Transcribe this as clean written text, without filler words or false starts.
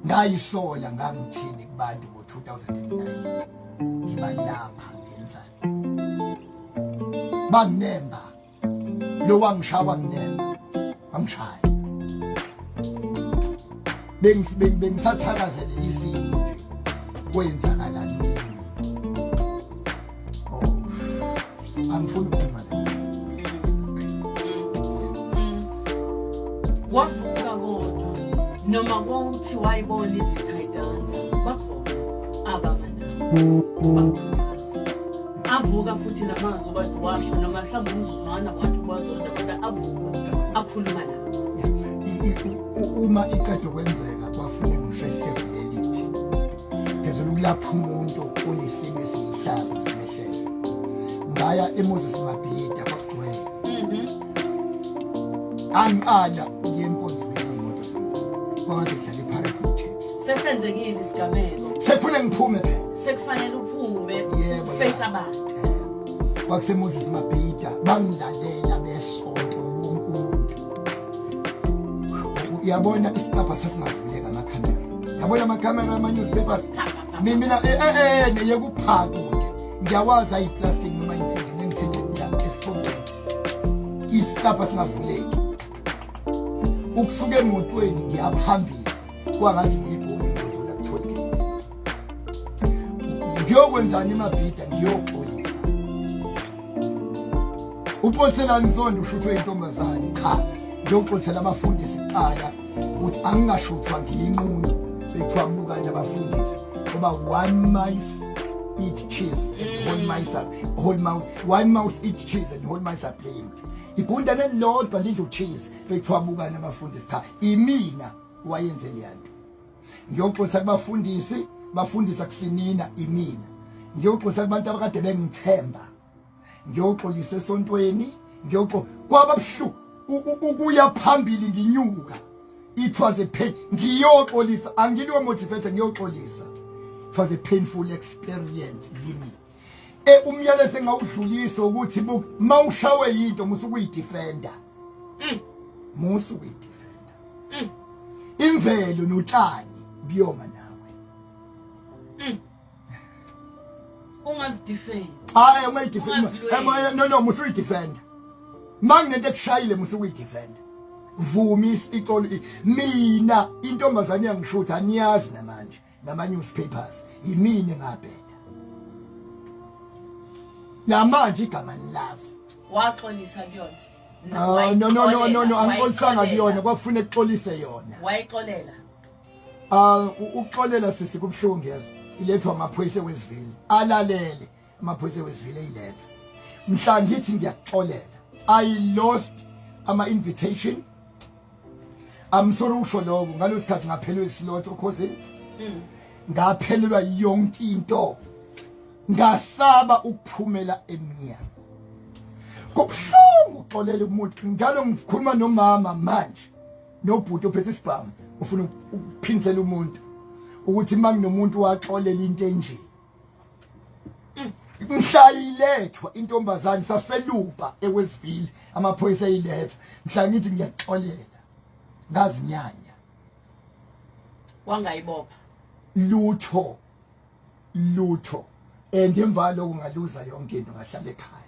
ngayisola ngangithini kubantu ngo2009 ngibalapha ngenzani banginemba lo wangishawa nginemba angishaya bengisathakazela isimo nje kwenzakalani kimi angifuni ukukhuluma wavuka kodwa noma konke wayibona izithayidanza bakhona abamana bakhuthaza avuka futhi namazwi kade washo noma mhlawumbe umzuzwana wathi kwazona kodwa avuka akhuluma la uma iqedwe kwenzeka kwafuneka ngishayise reality phezulu kulapha umuntu onesimo esihlazo semehlela ngaya eMoses Mabhida kwagcwele angiqala yenkonzweni imoto zami kwangathi dlala iPirates Chiefs sesenzekile isigameko sekufuna ngiphume phela sekufanele uphume face abantu kwakuseMoses Mabhida bangilalela besonto uNkulunkulu yabona isicapha sasingavuleka amakhamera yabona amakhamera ama newspapers mina neyekuphaka kude ngiyawazi ayiplastic noma insimbi ngithinte la esiqongweni isicapha singavuleki ukusuka emotweni ngiyaphambili kwangathi ngiyibhuli ngidlula ku-tollgate ngiyokwenzani eMabhida ngiyoxolisa uxolelani Zondo ushuthwe intombazane cha ngiyoxothela abafundisi iqala ukuthi angingashuthwa ngiyincunu bethiwa bukanye abafundisi ngoba one mice eat cheese and one mouse eat cheese and whole mice are blamed ibhunda nelodwa lidla cheese bethiwa bukanye abafundisi cha imina wayenze leyanto ngiyoxothela abafundisi bafundisa kusinina imina ngiyoxothela abantu abakade bengithemba ngiyoxolisa esontweni kwababhlu ukuya phambili nginyuka it was a pain ngiyoxolisa angiliwe motivate ngiyoxolisa it was a painful experience kimi umyalezo engawudlulisa ukuthi mawushawe into musukuyidefender musukuyidefender imvelo notshani biyoma nawe ungazidefend hayi ungayidefend no musuyidefender mangento ekushayile musukuyidefend vumis ixolo mina intombazane yangishutha aniyazi namanje nama newspapers yimini ngabheda namanje igama nilazi waxolisa kuyona no angixolisanga kuyona kwafuna exolise yona wayixolela ukuxolela sisi kubhlungu yazo ilethwa amaphoyisa wesivile alalele amaphoyisa wesivile eyiletha mhla ngithi ngiyaxolela I lost ama invitation I'm sorry usho lokho ngalosikhathi ngaphelelwa islot okhosini ngaphelelwa yonke into ngasaba ukuphumela eminyaka kubhlungu uxolela umuntu njalo ngikhuluma nomama manje nobhuti ophethe isibhamu ufuna ukuphinsela umuntu ukuthi manginomuntu waxolela into enje mhlayilethwa intombazane saselupa eWestville amaphoyisa eyiletha mhla ngithi ngiyaxolela ngazinyanya wangayibopha lutho and emva lokho ngaluza yonke into ngahlala ekhaya